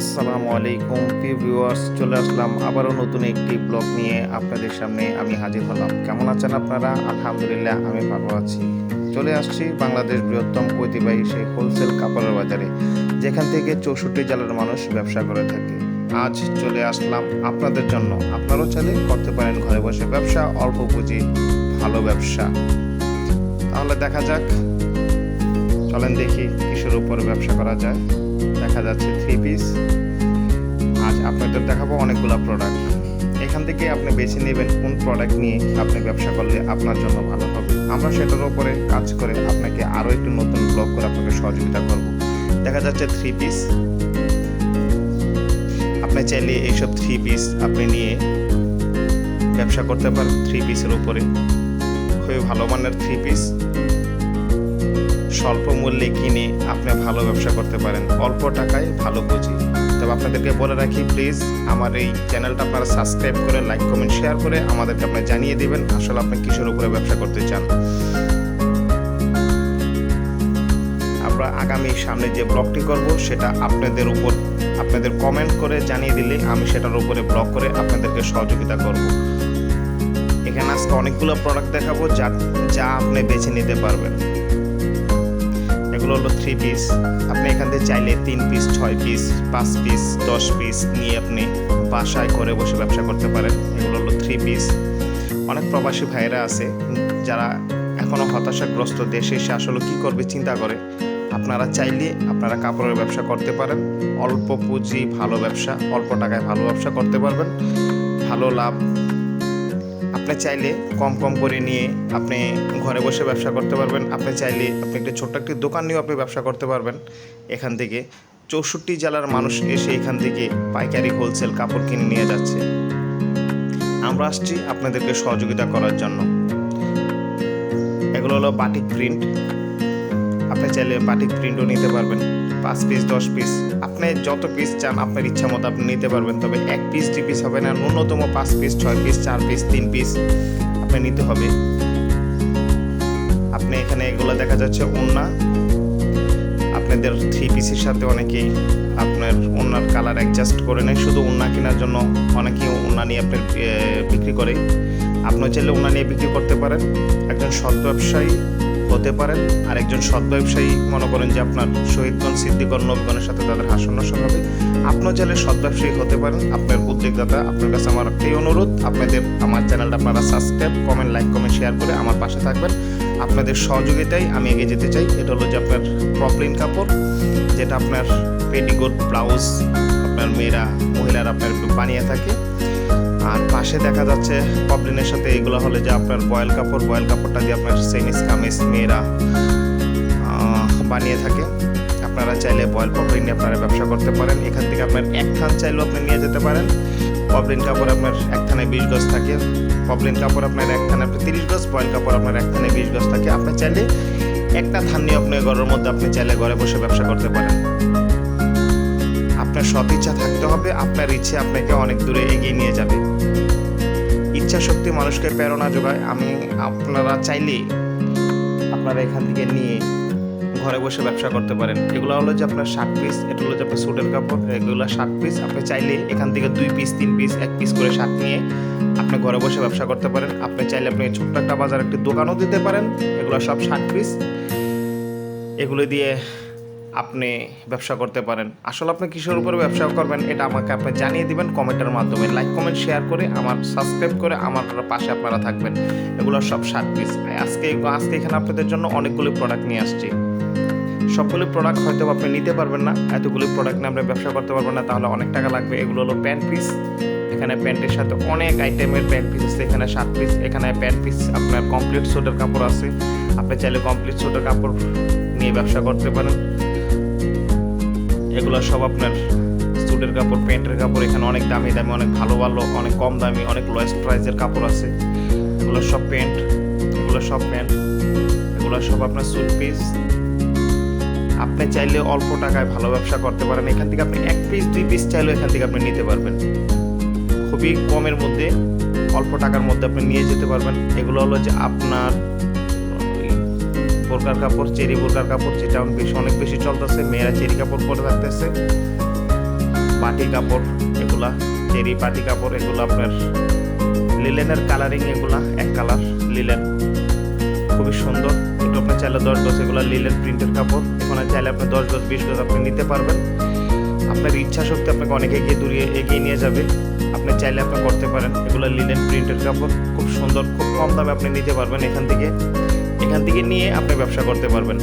আসসালামু আলাইকুম প্রিয় ভিউয়ার্স, চলে আসলাম আবারও নতুন একটি ব্লগ নিয়ে আপনাদের সামনে আমি হাজির হলাম। কেমন আছেন আপনারা? আলহামদুলিল্লাহ আমি ভালো আছি। চলে আসছি বাংলাদেশ বৃহত্তম ঐতিহ্যবাহী সেই হোলসেল কাপড়ের বাজারে, যেখান থেকে 64 জেলার মানুষ ব্যবসা করে থাকে। আজ চলে আসলাম আপনাদের জন্য। আপনারাও চাইলে করতে পারেন ঘরে বসে ব্যবসা, অল্প পুঁজি ভালো ব্যবসা। তাহলে দেখা যাক, চলেন দেখি কিসের উপর ব্যবসা করা যায়। দেখা যাচ্ছে 3 পিস। আজ আপনাদের দেখাবো অনেকগুলো প্রোডাক্ট। এখান থেকে আপনি বেছে নেবেন কোন প্রোডাক্ট নিয়ে আপনি ব্যবসা করলে আপনার জন্য ভালো হবে। আমরা সেটার উপরে কাজ করে আপনাকে আরও একটু নতুন ব্লগ করে আপনাকে সহযোগিতা করব। দেখা যাচ্ছে 3 পিস। আপনি চাইলে এইসব 3 পিস আপনি নিয়ে ব্যবসা করতে পারেন। 3 পিসের উপরে খুবই ভালো মানের 3 পিস স্বল্প মূল্যে কিনে আপনি ভালো ব্যবসা করতে পারেন, অল্প টাকায় ভালো পুঁজি। তবে আপনাদেরকে বলে রাখি, প্লিজ আমার এই চ্যানেলটা আপনারা সাবস্ক্রাইব করে লাইক কমেন্ট শেয়ার করে আমাদেরকে আপনি জানিয়ে দিবেন আসলে আপনি কিসের উপরে ব্যবসা করতে চান। আমরা আগামী সামনে যে ব্লগটি করব সেটা আপনাদের উপর আপনাদের কমেন্ট করে জানিয়ে দিলে আমি সেটার উপরে ব্লগ করে আপনাদেরকে সহযোগিতা করব। এখানে আজকে অনেকগুলো প্রোডাক্ট দেখাবো যা আপনি বেছে নিতে পারবেন। এগুলো হলো 3 পিস। আপনি এখান থেকে চাইলে 3 পিস, 6 পিস, 5 পিস, 10 পিস নিয়ে আপনি বাসায় ঘরে বসে ব্যবসা করতে পারেন। এগুলো হলো 3 পিস। অনেক প্রবাসী ভাইয়েরা আছে যারা এখনও হতাশাগ্রস্ত, দেশে এসে আসলে কী করবে চিন্তা করে। আপনারা চাইলে আপনারা কাপড়ের ব্যবসা করতে পারেন, অল্প পুঁজি ভালো ব্যবসা, অল্প টাকায় ভালো ব্যবসা করতে পারবেন, ভালো লাভ। আপনি চাইলে কম করে নিয়ে আপনি ঘরে বসে ব্যবসা করতে পারবেন। আপনি চাইলে আপনি একটা ছোট্ট একটি দোকান নিয়েও আপনি ব্যবসা করতে পারবেন। এখান থেকে 64 জেলার মানুষ এসে এখান থেকে পাইকারি হোলসেল কাপড় কিনে নিয়ে যাচ্ছে। আমরা আসছি আপনাদেরকে সহযোগিতা করার জন্য। এগুলো হলো বাটিক প্রিন্ট। আপনি চাইলে বাটিক প্রিন্টও নিতে পারবেন। 5 পিস, 10 পিস, আপনি যত পিস চান আপনার ইচ্ছা মতো আপনি নিতে পারবেন। তবে 1 পিস 2 পিস হবে না, ন্যূনতম 5 পিস, 6 পিস, 4 পিস, 3 পিস আপনি নিতে হবে। আপনি এখানে এগুলো দেখা যাচ্ছে ওড়না। আপনাদের 3 পিসের সাথে অনেকেই আপনার ওড়নার কালার অ্যাডজাস্ট করে নেয় শুধু ওড়না কেনার জন্য। অনেকেই ওড়না নিয়ে আপনার বিক্রি করে। আপনি চাইলে ওড়না নিয়ে বিক্রি করতে পারেন। একজন সৎ ব্যবসায়ী হতে পারেন। আর একজন সৎ ব্যবসায়ী মনে করেন যে আপনার শহীদগঞ্জ, সিদ্দিকগঞ্জ, নবীগঞ্জের সাথে তাদের হাস্যনস্য হবে। আপনিও চাইলে সৎ ব্যবসায়ী হতে পারেন। আপনার উদ্যোগদাতা, আপনার কাছে আমার একটাই অনুরোধ, আপনাদের আমার চ্যানেলটা আপনারা subscribe, comment, like comment share করে আমার পাশে থাকবেন। আপনাদের সহযোগিতায় আমি এগিয়ে যেতে চাই। এটা হলো যে আপনার প্রপলিন কাপড়, যেটা আপনার পেটিকোট, ব্লাউজ আপনার মহিলারা আপনার বানিয়ে থাকে। আর পাশে দেখা যাচ্ছে পপলিনের সাথে এগুলো হলে যে আপনার বয়েল কাপড়টা দিয়ে আপনার চাইনিজ কামিজ মেয়েরা বানিয়ে থাকে। আপনারা চাইলে বয়েল পপলিন নিয়ে আপনারা ব্যবসা করতে পারেন। এখান থেকে আপনার এক থান চাইলেও আপনি নিয়ে যেতে পারেন। পপলিন কাপড় আপনার এক থানায় 20 গজ থাকে। পপলিন কাপড় আপনার এক থানায় 30 গজ, বয়েল কাপড় আপনার এক থানায় 20 গজ থাকে। আপনি চাইলে একটা থান নিয়ে আপনি ঘরের মধ্যে আপনি চাইলে ঘরে বসে ব্যবসা করতে পারেন। আপনার সৎ ইচ্ছা থাকতে হবে। আপনার ইচ্ছে আপনাকে অনেক দূরে এগিয়ে নিয়ে যাবে। ইচ্ছা শক্তি মানুষকে প্রেরণা যোগায়। আপনারা চাইলে আপনারা এখান থেকে নিয়ে ঘরে বসে ব্যবসা করতে পারেন। এগুলো হলো যে আপনার 60 পিস। এটা হলো যে আপনার স্যুটের কাপড়। এগুলো 60 পিস। আপনি চাইলে এখান থেকে 2 পিস, 3 পিস, 1 পিস করে শার্ট নিয়ে আপনি ঘরে বসে ব্যবসা করতে পারেন। আপনি চাইলে আপনি ছোট্ট একটা বাজার একটি দোকানও দিতে পারেন। এগুলো সব 60 পিস। এগুলো দিয়ে আপনি ব্যবসা করতে পারেন। আসলে আপনি কিসের উপরে ব্যবসা করবেন এটা আমাকে আপনি জানিয়ে দিবেন কমেন্টের মাধ্যমে। লাইক কমেন্ট শেয়ার করে আমার সাবস্ক্রাইব করে আমার পাশে আপনারা থাকবেন। এগুলো সব 60 পিস। আজকে এখানে আপনাদের জন্য অনেকগুলি প্রোডাক্ট নিয়ে আসছি। সবগুলি প্রোডাক্ট হয়তো আপনি নিতে পারবেন না, এতগুলি প্রোডাক্ট নিয়ে আপনি ব্যবসা করতে পারবেন না, তাহলে অনেক টাকা লাগবে। এগুলো হলো প্যান্ট পিস। এখানে প্যান্টের সাথে অনেক আইটেমের প্যান্ট পিস আছে। এখানে 7 পিস। এখানে প্যান্ট পিস আপনার কমপ্লিট স্যুটের কাপড় আছে। আপনি চাইলে কমপ্লিট স্যুটের কাপড় নিয়ে ব্যবসা করতে পারেন। এগুলো সব আপনার স্যুটের কাপড়, প্যান্টের কাপড়। এখানে অনেক দামি, অনেক ভালো, অনেক কম দামি, অনেক লোয়েস্ট প্রাইসের কাপড় আছে। এগুলো সব প্যান্ট। এগুলো সব আপনার স্যুট পিস। আপনি চাইলে অল্প টাকায় ভালো ব্যবসা করতে পারেন। এখান থেকে আপনি 1 পিস, 2 পিস চাইলেও এখান থেকে আপনি নিতে পারবেন। খুবই কমের মধ্যে, অল্প টাকার মধ্যে আপনি নিয়ে যেতে পারবেন। এগুলো হলো যে আপনার বোরকার কাপড়, চেরি বোরকার কাপড়, যেটা অনেক বেশি চলতেছে। মেয়েরা চেরি কাপড় পরে থাকতেছে। পাটি কাপড়, এগুলা চেরি পাটি কাপড়, এগুলো আপনার লিলেনের কালারিং, এগুলা এক কালার লিলেন, খুবই সুন্দর। একটু আপনি চাইলে 10 গজ, এগুলো লিলেন প্রিন্টের কাপড়। এখানে চাইলে আপনি 10 গজ 20 গজ আপনি নিতে পারবেন। আপনার ইচ্ছা শক্তি আপনাকে অনেক এগিয়ে নিয়ে যাবে। আপনি চাইলে আপনি করতে পারেন। এগুলো লিলেন প্রিন্টের কাপড়, খুব সুন্দর, খুব কম দামে আপনি নিতে পারবেন। এখান থেকে নিয়ে আপনি ব্যবসা করতে পারবেন।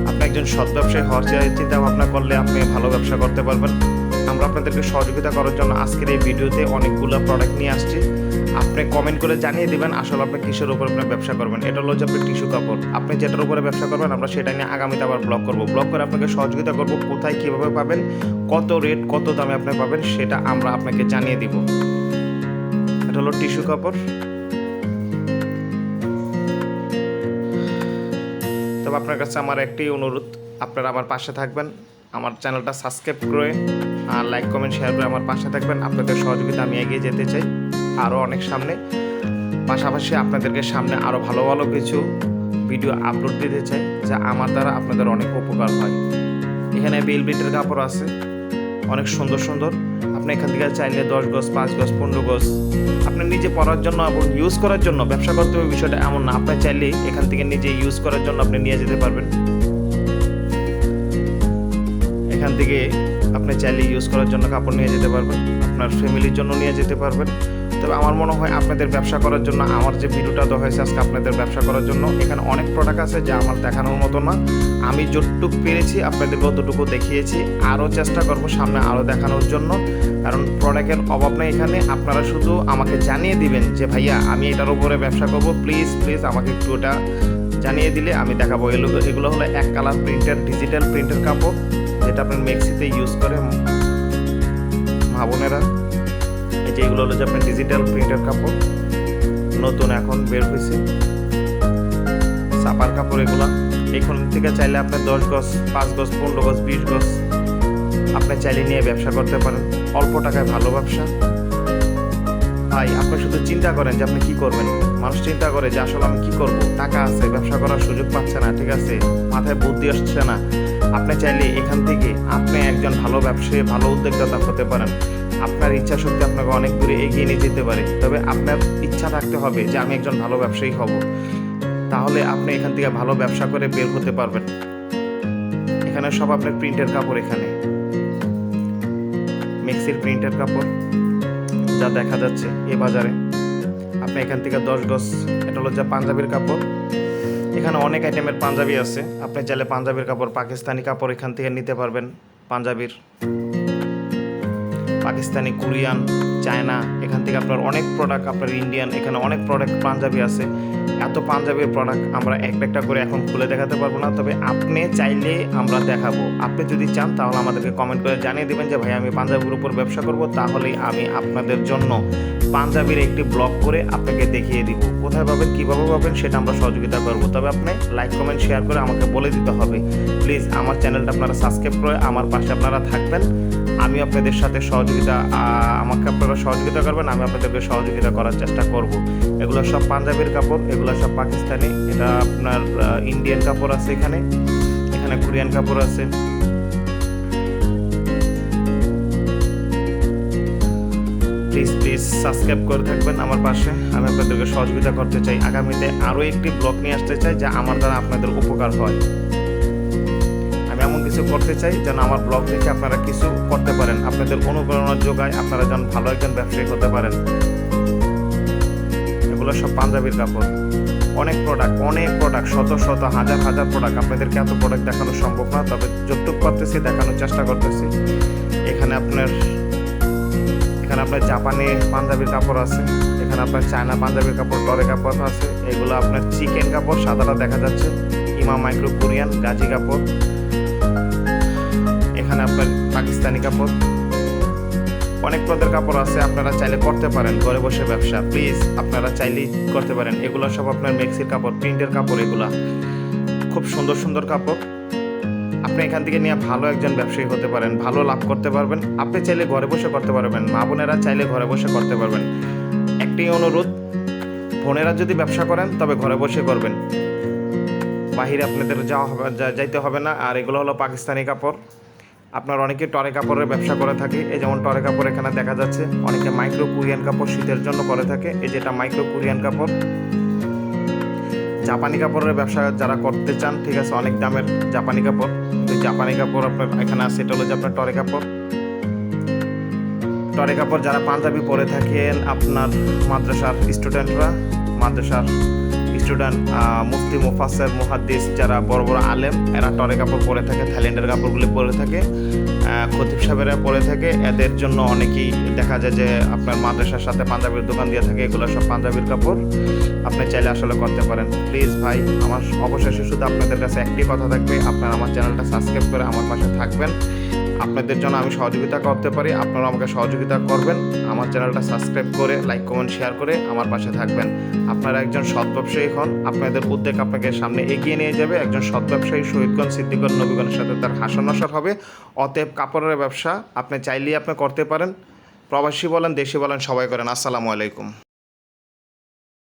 আপনি একজন সৎ ব্যবসায়ী হওয়ার চিন্তা ভাবনা করলে আপনি ভালো ব্যবসা করতে পারবেন। আমরা আপনাদেরকে সহযোগিতা করার জন্য আজকের এই ভিডিওতে অনেকগুলো প্রোডাক্ট নিয়ে আসছি। আপনি কমেন্ট করে জানিয়ে দিবেন আসলে আপনি কিসের উপর আপনি ব্যবসা করবেন। এটা হলো যে আপনি টিস্যু কাপড়, আপনি যেটার উপরে ব্যবসা করবেন আমরা সেটা নিয়ে আগামীতে আবার ব্লগ করে আপনাকে সহযোগিতা করব। কোথায় কীভাবে পাবেন, কত রেট, কত দামে আপনি পাবেন সেটা আমরা আপনাকে জানিয়ে দিব। এটা হলো টিস্যু কাপড়। তবে আপনার কাছে আমার একটি অনুরোধ, আপনারা আমার পাশে থাকবেন, আমার চ্যানেলটা সাবস্ক্রাইব করে আর লাইক কমেন্ট শেয়ার করে আমার পাশে থাকবেন। আপনাদের সহযোগিতা আমি এগিয়ে যেতে চাই আরও অনেক সামনে। পাশাপাশি আপনাদেরকে সামনে আরও ভালো ভালো কিছু ভিডিও আপলোড দিতে চাই যা আমার দ্বারা আপনাদের অনেক উপকার হয়। এখানে বেলভেটের কাপড় আছে অনেক সুন্দর সুন্দর। আপনি এখান থেকে চাইলে 10 গজ 5 গজ 15 গজ আপনি নিজে পরার জন্য এবং ইউজ করার জন্য, ব্যবসা করতে হবে বিষয়টা এমন না। আপনি চাইলে এখান থেকে নিজে ইউজ করার জন্য আপনি নিয়ে যেতে পারবেন। এখান থেকে আপনি চাইলে ইউজ করার জন্য কাপড় নিয়ে যেতে পারবেন, আপনার ফ্যামিলির জন্য নিয়ে যেতে পারবেন। তবে আমার মনে হয় আপনাদের ব্যবসা করার জন্য আমার যে ভিডিওটা দেওয়া হয়েছে আজকে আপনাদের ব্যবসা করার জন্য, এখানে অনেক প্রোডাক্ট আছে যা আমার দেখানোর মতো না। আমি যতটুকু পেরেছি আপনাদেরকে ততটুকু দেখিয়েছি, আরও চেষ্টা করব সামনে আরও দেখানোর জন্য। কারণ প্রোডাক্টের অভাব নেই এখানে। আপনারা শুধু আমাকে জানিয়ে দিবেন যে ভাইয়া আমি এটার উপরে ব্যবসা করব, প্লিজ আমাকে একটু ওটা জানিয়ে দিলে আমি দেখাবো। এগুলো হলো এক কালার প্রিন্টের, ডিজিটাল প্রিন্টের কাপড়, যেটা আপনার মেক্সিতে ইউজ করে মা বোনেরা। এই যে এগুলো হলো যে আপনার ডিজিটাল প্রিন্টের কাপড়, নতুন এখন বের হয়েছে ছাপার কাপড়। এগুলো এখান থেকে চাইলে আপনি 10 গজ 5 গজ 15 গজ 20 গজ আপনি চাইলে নিয়ে ব্যবসা করতে পারেন। অল্প টাকায় ভালো ব্যবসা। ভাই আপনি শুধু চিন্তা করেন যে আপনি কি করবেন। মানুষ চিন্তা করে যে আসলে আমি কি করব, টাকা আছে, ব্যবসা করার সুযোগ পাচ্ছে না, ঠিক আছে, মাথায় বুদ্ধি আসছে না। আপনি চাইলে এখান থেকে আপনি একজন ভালো ব্যবসায়ী, ভালো উদ্যোক্তা হতে পারেন। আপনার ইচ্ছা শক্তি আপনাকে অনেক দূরে এগিয়ে নিয়ে যেতে পারে। তবে আপনার ইচ্ছা থাকতে হবে যে আমি একজন ভালো ব্যবসায়ী হব, তাহলে আপনি এখান থেকে ভালো ব্যবসা করে বের হতে পারবেন। এখানে সব আপনার প্রিন্টের কাপড়, এখানে মেক্সির প্রিন্টের কাপড় যা দেখা যাচ্ছে এই বাজারে। আপনি এখান থেকে 10 গজ, এটা হলো যা পাঞ্জাবির কাপড়। এখানে অনেক আইটেমের পাঞ্জাবি আছে, আপনি চাইলে পাঞ্জাবির কাপড়, পাকিস্তানি কাপড় এখান থেকে নিতে পারবেন। পাঞ্জাবির, পাকিস্তানি, কোরিয়ান, চায়না, এখান থেকে আপনার অনেক প্রোডাক্ট, আপনার ইন্ডিয়ান, এখানে অনেক প্রোডাক্ট পাঞ্জাবি আছে। এত পাঞ্জাবির প্রোডাক্ট আমরা একটা করে এখন খুলে দেখাতে পারবো না, তবে আপনি চাইলে আমরা দেখাবো। আপনি যদি চান তাহলে আমাদেরকে কমেন্ট করে জানিয়ে দেবেন যে ভাই আমি পাঞ্জাবির উপর ব্যবসা করব, তাহলেই আমি আপনাদের জন্য পাঞ্জাবির একটি ব্লগ করে আপনাকে দেখিয়ে দিব। কোথায় পাবেন, কীভাবে পাবেন সেটা আমরা সহযোগিতা করব। তবে আপনি লাইক কমেন্ট শেয়ার করে আমাকে বলে দিতে হবে। প্লিজ আমার চ্যানেলটা আপনারা সাবস্ক্রাইব করে আমার পাশে আপনারা থাকবেন। আমি আপনাদের সাথে আমাকে আপনারা সহযোগিতা করবেন, আমি আপনাদেরকে সহযোগিতা করার চেষ্টা করব। এগুলো সব পাঞ্জাবির কাপড়, এগুলো সব পাকিস্তানি, এটা আপনার ইন্ডিয়ান কাপড় আছে, এখানে কোরিয়ান কাপড় আছে। প্লিজ সাবস্ক্রাইব করে থাকবেন আমার পাশে। আমি আপনাদেরকে সহযোগিতা করতে চাই। আগামীতে আরও একটি ব্লগ নিয়ে আসতে চাই যা আমার দ্বারা আপনাদের উপকার হয়। আমি এমন কিছু করতে চাই যেন আমার ব্লগ দেখে আপনারা কিছু করতে পারেন, আপনাদের অনুপ্রেরণা যোগায়, আপনারা যেন ভালো একজন ব্যবসায়ী হতে পারেন। এগুলো সব পাঞ্জাবির কাপড়। অনেক প্রোডাক্ট, শত হাজার প্রোডাক্ট। আপনাদেরকে এত প্রোডাক্ট দেখানো সম্ভব না, তবে যতটুকু পারতেছি দেখানোর চেষ্টা করতেছি। এখানে আপনার জাপানি পাঞ্জাবির কাপড় আছে, এখানে আপনার চায়না পাঞ্জাবির কাপড়, টরে কাপড় আছে। এগুলো আপনার চিকেন কাপড়, সাদাটা দেখা যাচ্ছে, ইমা মাইক্রো কোরিয়ান, গাজি কাপড়। এখানে আপনার পাকিস্তানি কাপড়, অনেক প্রকার কাপড় আছে। আপনারা চাইলে করতে পারেন ঘরে বসে ব্যবসা, প্লিজ আপনারা চাইলেই করতে পারেন। এগুলো সব আপনার মেক্সির কাপড়, প্রিন্টের কাপড়, এগুলা খুব সুন্দর কাপড়। আপনি এখান থেকে নিয়ে ভালো একজন ব্যবসায়ী হতে পারেন, ভালো লাভ করতে পারবেন। আপনি চাইলে ঘরে বসে করতে পারবেন, মা বোনেরা চাইলে ঘরে বসে করতে পারবেন। একটি অনুরোধ, বোনেরা যদি ব্যবসা করেন তবে ঘরে বসে করবেন, বাহিরে আপনাদের যাইতে হবে না। আর এগুলো হলো পাকিস্তানি কাপড়, আপনার অনেকে টরে কাপড়ের ব্যবসা করে থাকে, এই যেমন টরে কাপড় এখানে দেখা যাচ্ছে। অনেকে মাইক্রো কোরিয়ান কাপড় শীতের জন্য করে থাকে, এই যেটা মাইক্রো কোরিয়ান কাপড়। জাপানি কাপড়ের ব্যবসা যারা করতে চান, ঠিক আছে, অনেক দামের জাপানি কাপড়, তো জাপানি কাপড় আপনার এখানে আছে। এটা হলো যে আপনার টরে কাপড়। টরে কাপড় যারা পাঞ্জাবি পরে থাকেন, আপনার মাদ্রাসার স্টুডেন্টরা, মাদ্রাসার স্টুডেন্ট, মুফতি মুফাসসির মুহাদ্দিস যারা বড় বড় আলেম, এরা টরে কাপড় পরে থাকে, থাইল্যান্ডের কাপড়গুলি পরে থাকে, খতিব সাহেবেরা পরে থাকে। এদের জন্য অনেকেই দেখা যায় যে আপনার মাদ্রাসার সাথে পাঞ্জাবির দোকান দিয়ে থাকে, এগুলো সব পাঞ্জাবির কাপড়। আপনি চাইলে আসলে করতে পারেন। প্লিজ ভাই, আমার অবশেষে শুধু আপনাদের কাছে একটি কথা থাকবে, আপনারা আমার চ্যানেলটা সাবস্ক্রাইব করে আমার পাশে থাকবেন। আপনাদের জন্য আমি সহযোগিতা করতে পারি, আপনারা আমাকে সহযোগিতা করবেন। আমার চ্যানেলটা সাবস্ক্রাইব করে লাইক কমেন্ট শেয়ার করে আমার পাশে থাকবেন। আপনারা একজন সৎ ব্যবসায়ী হন, আপনাদের উদ্যোগ আপনাকে সামনে এগিয়ে নিয়ে যাবে। একজন সৎ ব্যবসায়ী শহীদগঞ্জ, সিদ্দিকগঞ্জ, নবীগঞ্জের সাথে তার হাসর নসর হবে। অতএব কাপড়ের ব্যবসা আপনি চাইলেই আপনি করতে পারেন। প্রবাসী বলেন, দেশি বলেন, সবাই করেন। আসসালামু আলাইকুম।